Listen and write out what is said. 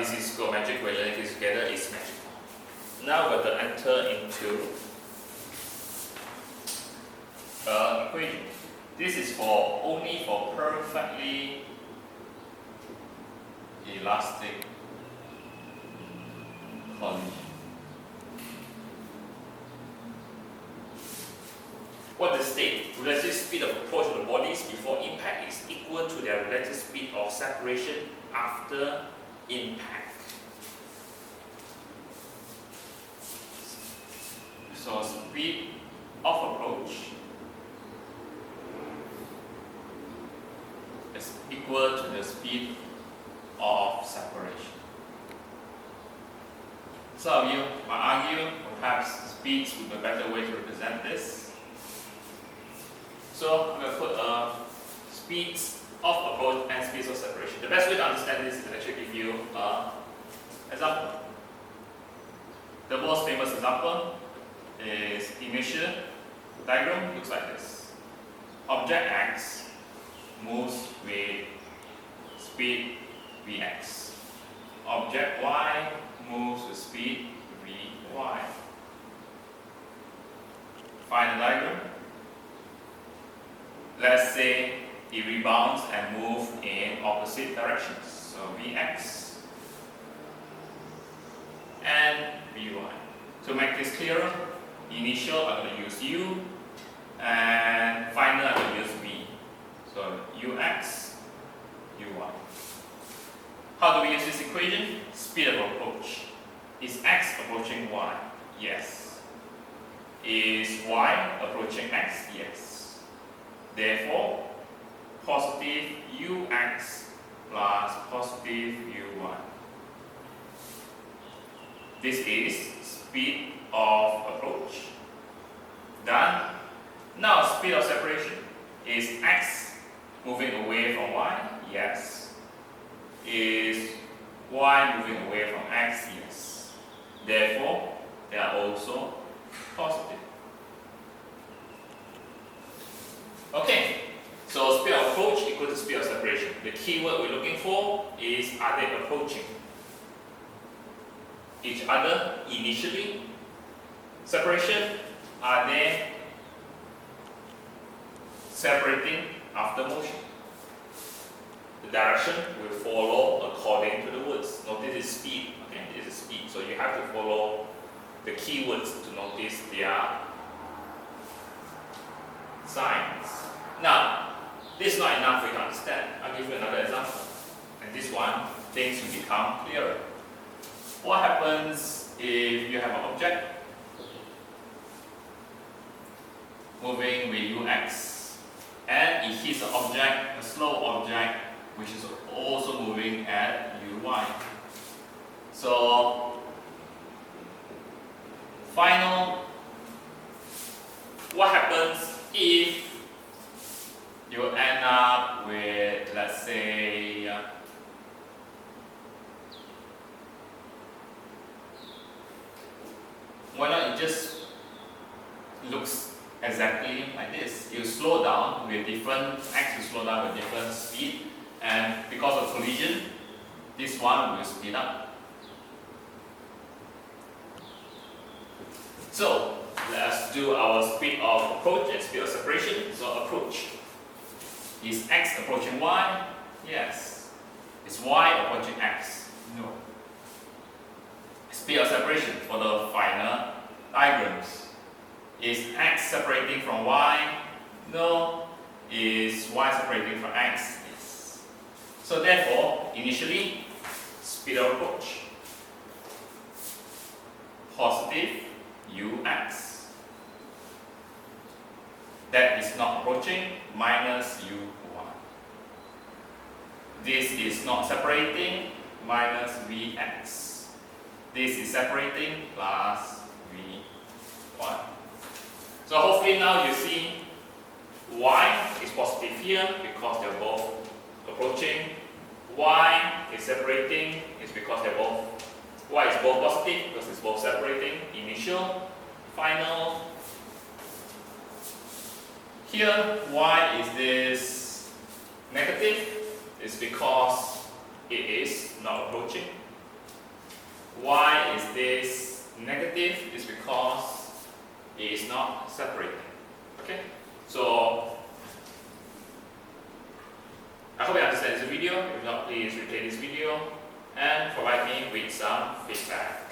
this is geometric, we're learning this together, is magic. Now we're going to enter into equation. This is only for perfectly elastic collision. What the state? Relative speed of approach of the bodies before impact is equal to their relative speed of separation after impact. So speed of approach is equal to the speed of separation. Some of you might argue perhaps speeds would be a better way to represent this. So I'm going to put speeds of approach and speeds of separation. The best way to understand this is to actually give you an example. The most famous example is initial diagram, looks like this. Object X moves with speed Vx. Object Y moves with speed Vy. Find the diagram. Let's say it rebounds and moves in opposite directions. So Vx and Vy. To make this clearer, initial I'm going to use U and final I'm going to use V. So Ux, Uy. How do we use this equation? Speed of approach. Is X approaching Y? Yes. Is Y approaching X? Yes. Therefore, positive Ux plus positive Uy. This is speed of approach. Done. Now, speed of separation. Is X moving away from Y? Yes. Is Y moving away from X? Yes. Therefore, they are also positive. Okay, so speed of approach equal to speed of separation. The key word we're looking for is, are they approaching each other initially? Separation, are they separating after motion? The direction will follow according to the words. Notice this is speed. Okay, this is speed. So you have to follow the key words to notice their signs. Now, this is not enough for you to understand. I'll give you another example. And this one, things will become clearer. What happens if you have an object moving with Ux and it hits an object, a slow object, which is also moving at Uy. So, final, what happens if you end up with, let's say, why not it just looks exactly like this. You slow down with different, X will slow down with different speed, and because of collision, this one will speed up. So, let's do our speed of approach and speed of separation. So, approach. Is X approaching Y? Yes. Is Y approaching X? No. Speed of separation for the final diagrams. Is X separating from Y? No. Is Y separating from X? Yes. So therefore, initially, speed of approach. Positive Ux. That is not approaching, minus Uy. This is not separating, minus Vx. This is separating, plus Vy. So hopefully now you see Y is positive here because they're both approaching. Y is separating is because they're both, Y is both positive because it's both separating. Initial, final. Here, why is this negative? It's because it is not approaching. Why is this negative? Is because it is not separating. Okay? So I hope you understand this video. If not, please replay this video and provide me with some feedback.